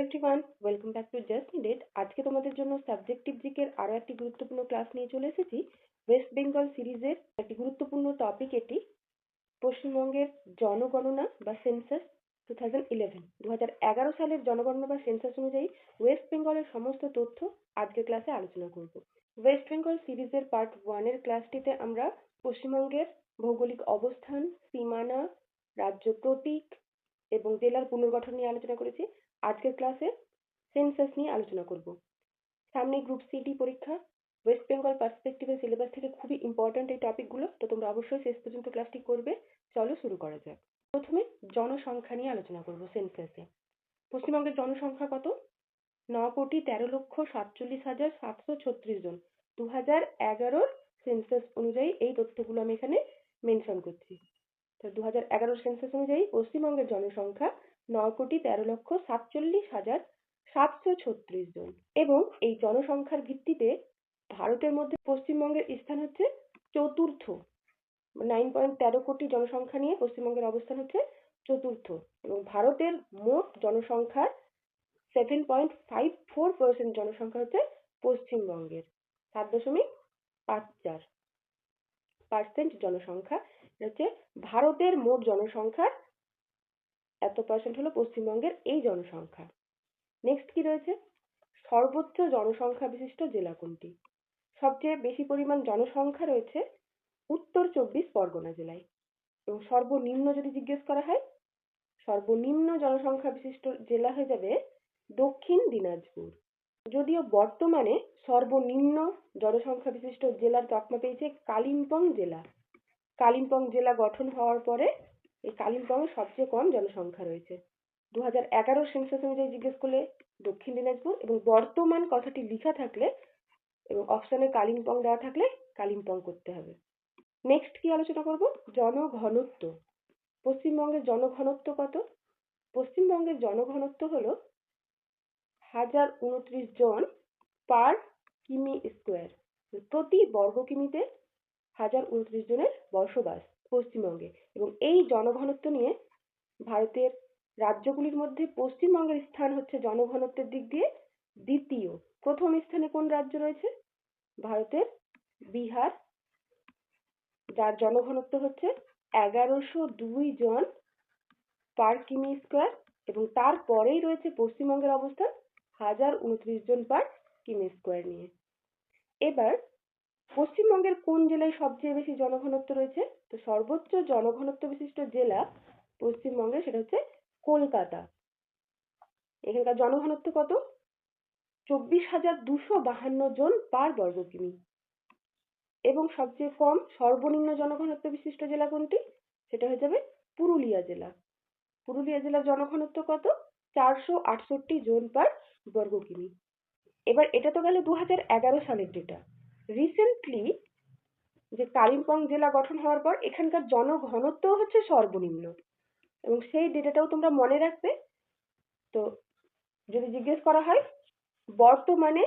Everyone, welcome back to just needed. আজকে তোমাদের জন্য সাবজেক্টিভ জিকের আরও একটি গুরুত্বপূর্ণ ক্লাস নিয়ে চলে এসেছি। ওয়েস্ট বেঙ্গল সিরিজের একটি গুরুত্বপূর্ণ টপিক এটি। পশ্চিমবঙ্গের জনগণনা বা সেন্সাস 2011 সালের জনগণনা বা সেন্সাস অনুযায়ী ওয়েস্ট বেঙ্গলের সমস্ত তথ্য আজকের ক্লাসে আলোচনা করব। ওয়েস্ট বেঙ্গল সিরিজের পার্ট 1-এর ক্লাসটিতে আমরা পশ্চিমবঙ্গের ভৌগোলিক অবস্থান, সীমানা, রাজ্য প্রতীক এবং জেলার পুনর্গঠন নিয়ে আলোচনা করেছি। আজকের ক্লাসে সেন্সাস নিয়ে আলোচনা করব। সামনে গ্রুপ সিটি পরীক্ষা। ওয়েস্ট বেঙ্গল পার্সপেক্টিভের সিলেবাস থেকে খুবই ইম্পর্ট্যান্ট এই টপিকগুলো, তো তোমরা অবশ্যই শেষ পর্যন্ত ক্লাসটি করবে। চলো শুরু করা যাক। প্রথমে জনসংখ্যা নিয়ে আলোচনা করব সেন্সাসে। পশ্চিমবঙ্গের জনসংখ্যা কত? 9,13,47,736 জন। 2011 সেন্সাস অনুযায়ী এই তথ্যগুলো আমি এখানে মেনশন করছি। তো 2011 সেন্সাস অনুযায়ী পশ্চিমবঙ্গের জনসংখ্যা 9,13,47,736 জন এবং এই জনসংখ্যার ভিত্তিতে ভারতের মধ্যে পশ্চিমবঙ্গের স্থান হচ্ছে চতুর্থ। 9.13 কোটি জনসংখ্যা নিয়ে পশ্চিমবঙ্গের অবস্থান হচ্ছে চতুর্থ এবং ভারতের মোট জনসংখ্যার 7.54% জনসংখ্যা হচ্ছে পশ্চিমবঙ্গের। 7.54% জনসংখ্যা হচ্ছে ভারতের মোট জনসংখ্যার, এত পার্সেন্ট হলো পশ্চিমবঙ্গের এই জনসংখ্যা। নেক্সট কি রয়েছে? সর্বোচ্চ জনসংখ্যা বিশিষ্ট জেলা কোনটি? সবচেয়ে বেশি পরিমাণ জনসংখ্যা রয়েছে উত্তর 24 পরগনা জেলায় এবং সর্বনিম্ন যদি জিজ্ঞেস করা হয়, সর্বনিম্ন জনসংখ্যা বিশিষ্ট জেলা হয়ে যাবে দক্ষিণ দিনাজপুর। যদিও বর্তমানে সর্বনিম্ন জনসংখ্যা বিশিষ্ট জেলার তকমা পেয়েছে কালিম্পং জেলা। কালিম্পং জেলা গঠন হওয়ার পরে এই কালিম্পংয়ে সবচেয়ে কম জনসংখ্যা রয়েছে। 2011 সেন্সাস অনুযায়ী জিজ্ঞেস করলে দক্ষিণ দিনাজপুর এবং বর্তমান কথাটি লেখা থাকলে এবং অপশনে কালিম্পং দেওয়া থাকলে কালিম্পং করতে হবে। নেক্সট কি আলোচনা করব? জনঘনত্ব। পশ্চিমবঙ্গের জনঘনত্ব কত? পশ্চিমবঙ্গের জনঘনত্ব হলো 1029 জন পার কিমি স্কোয়ার। প্রতি বর্গ কিমিতে 1029 জনের বসবাস পশ্চিমবঙ্গে এবং এই জনঘনত্ব নিয়ে ভারতের রাজ্যগুলির মধ্যে পশ্চিমবঙ্গের স্থান হচ্ছে জনঘনত্বের দিক দিয়ে দ্বিতীয়। প্রথম স্থানে কোন রাজ্য রয়েছে? ভারতের বিহার, যার জনঘনত্ব হচ্ছে 1102 জন পার কিমি স্কোয়ার এবং তারপরেই রয়েছে পশ্চিমবঙ্গের অবস্থান 1029 জন পার কিমি স্কোয়ার নিয়ে। এবার পশ্চিমবঙ্গের কোন জেলায় সবচেয়ে বেশি জনঘনত্ব রয়েছে? তো সর্বোচ্চ জনঘনত্ব বিশিষ্ট জেলা পশ্চিমবঙ্গে সেটা হচ্ছে কলকাতা। এখানকার জনঘনত্ব কত? 24,252 জন পার বর্গ কিমি। এবং সবচেয়ে কম সর্বনিম্ন জনঘনত্ব বিশিষ্ট জেলা কোনটি? সেটা হয়ে যাবে পুরুলিয়া জেলা। পুরুলিয়া জেলার জনঘনত্ব কত? 468 জন পার বর্গ কিমি। এবার এটা তো গেল 2011 সালের ডেটা। রিসেন্টলি যে কালিম্পং জেলা গঠন হওয়ার পর এখানকার জনঘনত্ব হচ্ছে সর্বনিম্ন এবং সেই ডেটাটাও তোমরা মনে রাখবে। তো যদি জিজ্ঞেস করা হয় বর্তমানে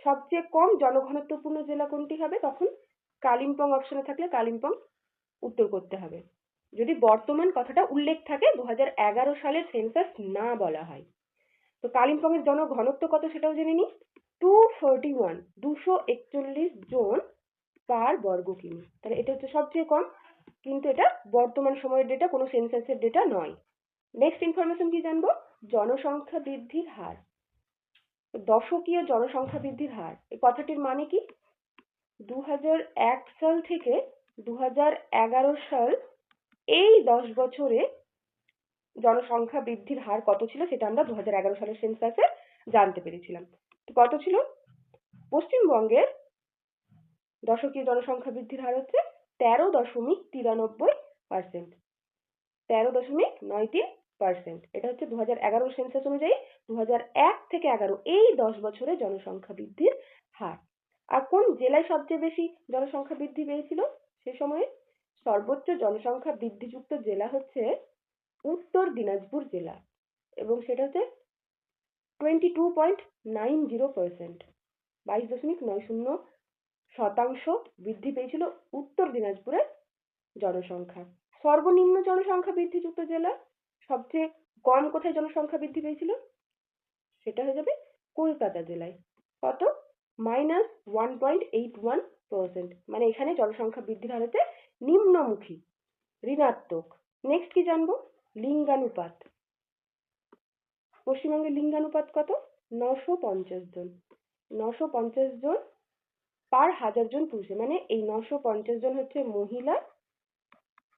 সবচেয়ে কম জনঘনত্বপূর্ণ জেলা কোনটি হবে, তখন কালিম্পং অপশনে থাকলে কালিম্পং উত্তর করতে হবে, যদি বর্তমান কথাটা উল্লেখ থাকে 2011 সালের সেন্সাস না বলা হয়। তো কালিম্পংয়ের জনঘনত্ব কত সেটাও জেনে নিই। 241 জন পার বর্গ কিমি। তাহলে এটা হচ্ছে সবচেয়ে কম, কিন্তু এটা বর্তমান সময়ের ডেটা, কোনো সেন্সাসের ডেটা নয়। নেক্সট ইনফরমেশন কি জানবো? জনসংখ্যা বৃদ্ধির হার। দশকীয় জনসংখ্যা বৃদ্ধির হার, এই কথাটির মানে কি? 2001 সাল থেকে 2011 সাল, এই 10 বছরে জনসংখ্যা বৃদ্ধির হার কত ছিল সেটা আমরা 2011 সালের সেন্সাসে জানতে পেরেছিলাম। তো কত ছিল? পশ্চিমবঙ্গের দশকীয় জনসংখ্যা বৃদ্ধির হার হচ্ছে 13.93%। 13.93%। এটা হচ্ছে 2011 সেন্সাস অনুযায়ী 2001 থেকে 11 এই 10 বছরে জনসংখ্যা বৃদ্ধির হার। আর কোন জেলায় সবচেয়ে বেশি জনসংখ্যা বৃদ্ধি পেয়েছিল সে সময়ে? সর্বোচ্চ জনসংখ্যা বৃদ্ধিযুক্ত জেলা হচ্ছে উত্তর দিনাজপুর জেলা এবং সেটা হচ্ছে 22.90%। 22.90% বৃদ্ধি পেয়েছিল উত্তর দিনাজপুরের জনসংখ্যা। সর্বনিম্ন জনসংখ্যা বৃদ্ধিযুক্ত জেলা, সবচেয়ে কম কোথায় জনসংখ্যা বৃদ্ধি পেয়েছিল? সেটা হয়ে যাবে কলকাতা জেলায়। কত? -1.81%। মানে এখানে জনসংখ্যা বৃদ্ধির হার হচ্ছে নিম্নমুখী, ঋণাত্মক। নেক্সট কি জানবো? লিঙ্গানুপাত। পশ্চিমবঙ্গের লিঙ্গানুপাত কত? 950 জন। 950 জন পার 1000 জন পুরুষে, মানে এই 950 জন হচ্ছে মহিলা,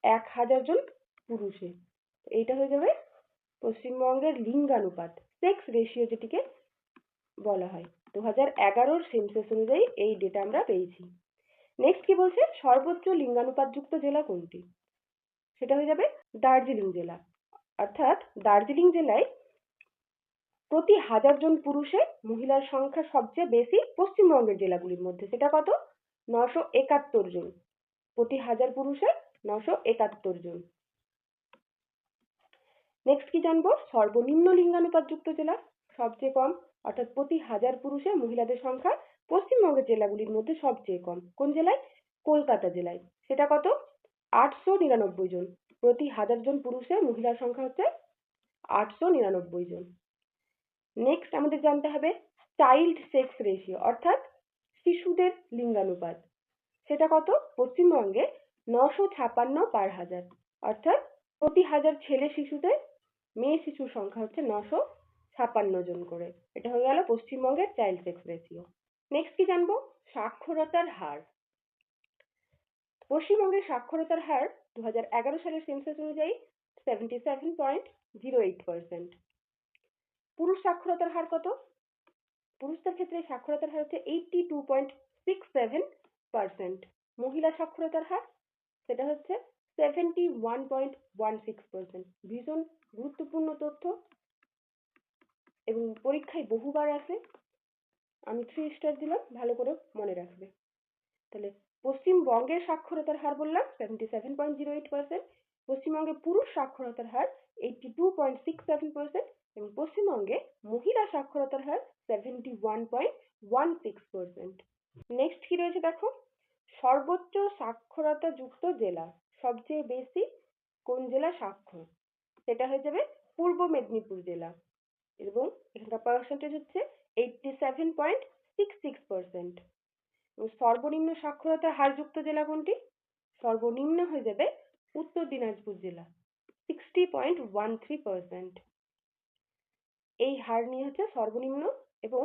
1000 জন পুরুষে। এইটা হয়ে যাবে পশ্চিমবঙ্গের লিঙ্গানুপাত, সেক্স রেশিও যেটিকে বলা হয়। 2011 সেন্সাস অনুযায়ী এই ডেটা আমরা পেয়েছি। নেক্সট কি বলছে? সর্বোচ্চ লিঙ্গানুপাতযুক্ত জেলা কোনটি? সেটা হয়ে যাবে দার্জিলিং জেলা। অর্থাৎ দার্জিলিং জেলায় প্রতি 1000 জন পুরুষে মহিলার সংখ্যা সবচেয়ে বেশি পশ্চিমবঙ্গের জেলাগুলির মধ্যে। সেটা কত? 971 জন। প্রতি 1000 পুরুষে 971 জন। নেক্সট কি জানবো? সর্বনিম্ন লিঙ্গানুপাতযুক্ত জেলা, সবচেয়ে কম, অর্থাৎ প্রতি 1000 পুরুষে মহিলাদের সংখ্যা পশ্চিমবঙ্গের জেলাগুলির মধ্যে সবচেয়ে কম। কোন জেলায়? কলকাতা জেলায়। সেটা কত? 899 জন। প্রতি 1000 জন পুরুষে মহিলার সংখ্যা হচ্ছে 899 জন। নেক্সট আমাদের জানতে হবে চাইল্ড সেক্স রেশিও, অর্থাৎ শিশুদের লিঙ্গানুপাত। সেটা কত? পশ্চিমবঙ্গে 956 পার 1000, অর্থাৎ প্রতি 1000 ছেলে শিশুতে মেয়ে শিশুর সংখ্যা হচ্ছে 956 জন করে। এটা হয়ে গেল পশ্চিমবঙ্গের চাইল্ড সেক্স রেশিও। নেক্সট কি জানবো? সাক্ষরতার হার। পশ্চিমবঙ্গের সাক্ষরতার হার 2011 সালের সেন্সাস অনুযায়ী 77.08%। পুরুষ সাক্ষরতার হার কত? পুরুষদের ক্ষেত্রে সাক্ষরতার হার হচ্ছে 82.67%। মহিলা সাক্ষরতার হার সেটা হচ্ছে 71.16%। ভীষণ গুরুত্বপূর্ণ তথ্য এবং পরীক্ষায় বহুবার আসে। আমি 3 স্টার দিলাম, ভালো করে মনে রাখবে। তাহলে পশ্চিমবঙ্গের সাক্ষরতার হার বললাম 77.08%, পশ্চিমবঙ্গে পুরুষ সাক্ষরতার হার 82.67% এবং পশ্চিমবঙ্গে মহিলা সাক্ষরতার হার 71.16%। নেক্সট কি রয়েছে দেখো? সর্বোচ্চ সাক্ষরতাযুক্ত জেলা, সবচেয়ে বেশি কোন জেলা সাক্ষর? সেটা হয়ে যাবে পূর্ব মেদিনীপুর জেলা এবং এখানকার পার্সেন্টেজ হচ্ছে 87.66%। এবং সর্বনিম্ন সাক্ষরতার হারযুক্ত জেলা কোনটি? সর্বনিম্ন হয়ে যাবে উত্তর দিনাজপুর জেলা, 60.13%। এই হার নিয়ে হচ্ছে সর্বনিম্ন এবং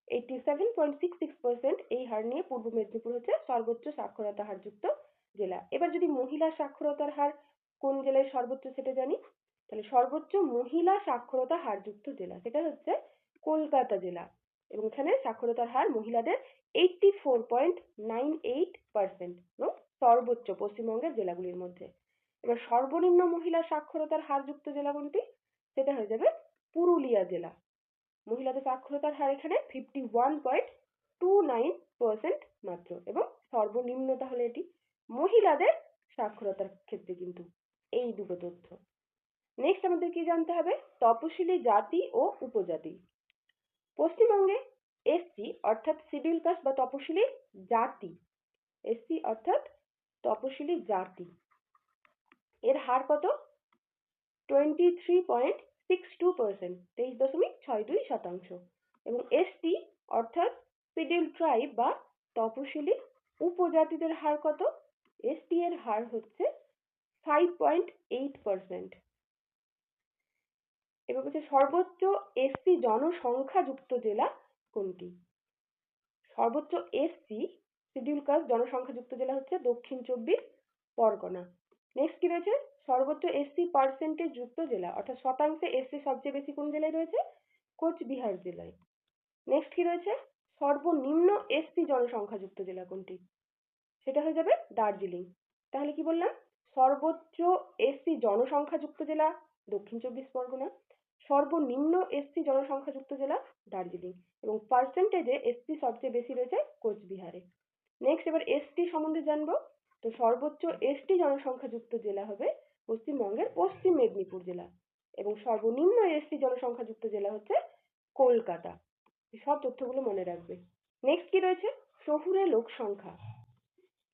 87.66% এই হার নিয়ে পূর্ব মেদিনীপুর হচ্ছে সর্বোচ্চ সাক্ষরতা হারযুক্ত জেলা। এবার যদি মহিলা সাক্ষরতার হার কোন জেলায় সর্বোচ্চ সেটা জানি, তাহলে সর্বোচ্চ মহিলা সাক্ষরতা হারযুক্ত জেলা সেটা হচ্ছে কলকাতা জেলা এবং এখানে সাক্ষরতার হার মহিলাদের 84.98% এবং সর্বোচ্চ পশ্চিমবঙ্গের জেলাগুলির মধ্যে। এবার সর্বনিম্ন মহিলা সাক্ষরতার হারযুক্ত জেলা কোনটি? সেটা হয়ে যাবে পুরুলিয়া জেলা। মহিলাদের সাক্ষরতার হার এখানে 51.29% মাত্র এবং সর্বনিম্ন তাহলে এটি মহিলাদের সাক্ষরতার ক্ষেত্রে কিন্তু এই দুটো তথ্য। নেক্সট আমাদের কি জানতে হবে? তপশিলি জাতি ও উপজাতি। পশ্চিমবঙ্গে এসসি অর্থাৎ শিডিউল কাস্ট বা তপশিলি জাতি, এসসি অর্থাৎ তপশিলি জাতি, এর হার কত? 23.62%, 23.62%। এবং এসটি অর্থাৎ শিডিউল ট্রাইব বা তপশিলি উপজাতিদের হার কত? এসটি এর হার হচ্ছে 5.8%। এবার হচ্ছে সর্বোচ্চ এসসি জনসংখ্যাযুক্ত জেলা কোনটি? সর্বোচ্চ এসসি শিডিউল কাস্ট জনসংখ্যাযুক্ত জেলা হচ্ছে দক্ষিণ 24 পরগনা। নেক্সট কি রয়েছে? সর্বোচ্চ এসসি পার্সেন্টেজ যুক্ত জেলা, অর্থাৎ শতাংশে এসসি সবচেয়ে বেশি কোন জেলায় রয়েছে? কোচবিহার জেলায়। নেক্সট কি রয়েছে? সর্বনিম্ন এসসি জনসংখ্যাযুক্ত জেলা কোনটি? সেটা হয়ে যাবে দার্জিলিং। তাহলে কি বললাম? সর্বোচ্চ এসসি জনসংখ্যাযুক্ত জেলা দক্ষিণ 24 পরগনা, সর্বনিম্ন এসসি জনসংখ্যাযুক্ত জেলা দার্জিলিং এবং পার্সেন্টেজে এসসি সবচেয়ে বেশি রয়েছে কোচবিহারে। নেক্সট এবার এসটি সম্বন্ধে জানবো। তো সর্বোচ্চ এসটি জনসংখ্যাযুক্ত জেলা হবে পশ্চিমবঙ্গের পশ্চিম মেদিনীপুর জেলা এবং সর্বনিম্ন এসটি জনসংখ্যাযুক্ত জেলা হচ্ছে কলকাতা। সব তথ্যগুলো মনে রাখবে। নেক্সট কি রয়েছে? শহুরে লোক সংখ্যা।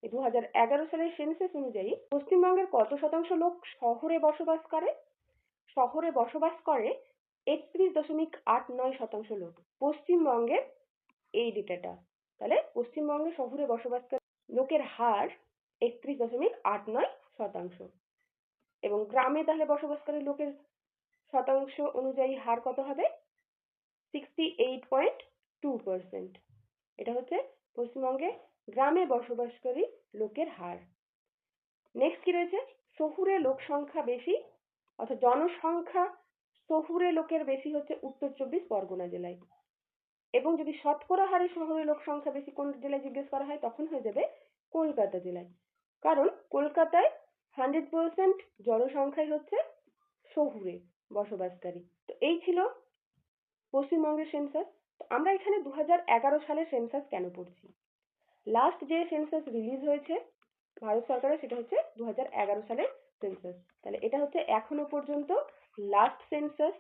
2011 সালের সেন্সাস অনুযায়ী পশ্চিমবঙ্গের কত শতাংশ লোক শহরে বসবাস করে? শহরে বসবাস করে 31.89% লোক। পশ্চিমবঙ্গের এই ডেটাটা, তাহলে পশ্চিমবঙ্গে শহুরে বসবাসকারী লোকের হার 31.89%, এবং গ্রামে তাহলে বসবাসকারী লোকের শতাংশ অনুযায়ী হার কত হবে? 68.2%। এটা হচ্ছে পশ্চিমবঙ্গে গ্রামে বসবাসকারী লোকের হার। নেক্সট কি রয়েছে? শহুরে লোক সংখ্যা বেশি, অর্থাৎ জনসংখ্যা শহুরে লোকের বেশি হচ্ছে উত্তর চব্বিশ পরগনা জেলায়। এবং যদি শতকরা হারে শহুরে লোক সংখ্যা বেশি কোন জেলায় জিজ্ঞেস করা হয়, তখন হয়ে যাবে কলকাতা জেলায়। কারণ কলকাতায় 100% জনসংখ্যাই হচ্ছে শহুরে বসবাসকারী। তো এই ছিল পশ্চিমবঙ্গের সেন্সাস। আমরা এখানে 2011 সালের সেন্সাস কেন পড়ছি? লাস্ট যে সেন্সাস রিলিজ হয়েছে ভারত সরকারের, সেটা হচ্ছে 2011 সালের সেন্সাস। তাহলে এটা হচ্ছে এখনো পর্যন্ত লাস্ট সেন্সাস।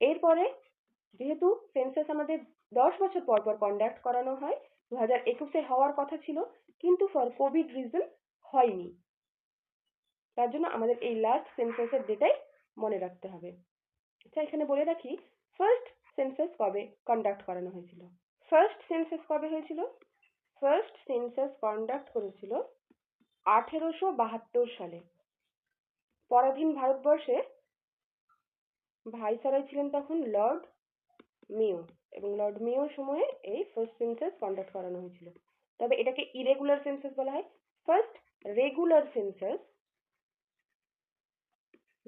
এরপরে যেহেতু সেন্সাস আমাদের 10 বছর পর পর কন্ডাক্ট করানো হয়, 2021-এ হওয়ার কথা ছিল, কিন্তু ফর কোভিড রিজন হয়নি। তার জন্য আমাদের এই লাস্ট সেন্সাসের ডেটাই মনে রাখতে হবে। আচ্ছা, এখানে বলে রাখি ফার্স্ট সেন্সাস কবে কন্ডাক্ট করানো হয়েছিল। ফার্স্ট সেন্সাস কবে হয়েছিল? ফার্স্ট সেন্সাস কন্ডাক্ট করেছিল 1872 সালে। পরাধীন ভারতবর্ষে ভাইসরয় ছিলেন তখন লর্ড মেয়ো, এবং লর্ড মেয়োর সময়ে এই ফার্স্ট সেন্সাস কন্ডাক্ট করানো হয়েছিল। তবে এটাকে ইরেগুলার সেন্সাস বলা হয়। ফার্স্ট রেগুলার সেন্সাস,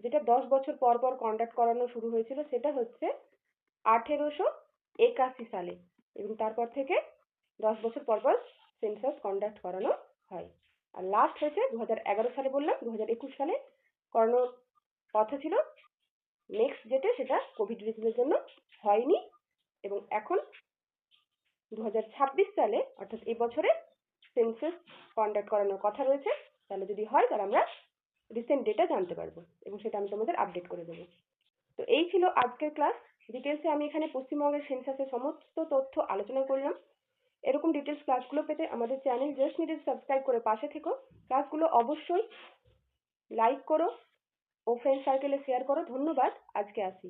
যেটা 10 বছর পর পর কন্ডাক্ট করানো শুরু হয়েছিল, সেটা হচ্ছে 1881 সালে, এবং তারপর থেকে 10 বছর পর পর সেন্সাস কন্ডাক্ট করানো হয়। আর লাস্ট হয়েছে 2011 সালে, বললাম 2021 সালে করানোর কথা ছিল। নেক্সট যেটা, সেটা কোভিড রিজনের জন্য হয়নি, এবং এখন 2026 সালে, অর্থাৎ এই বছরে সেন্সাস কন্ডাক্ট করানোর কথা রয়েছে। তাহলে যদি হয়, তাহলে আমরা রিসেন্ট ডেটা জানতে পারবো, এবং সেটা আমি তোমাদের আপডেট করে দেবো। তো এই ছিল আজকের ক্লাস। ডিটেলসে আমি এখানে পশ্চিমবঙ্গের সেন্সাসের সমস্ত তথ্য আলোচনা করলাম। এরকম ডিটেলস ক্লাসগুলো পেতে আমাদের চ্যানেল জাস্ট নিডেড সাবস্ক্রাইব করে পাশে থেকো। ক্লাসগুলো অবশ্যই লাইক করো ও ফ্রেন্ড সার্কেলে শেয়ার করো। ধন্যবাদ, আজকে আসি।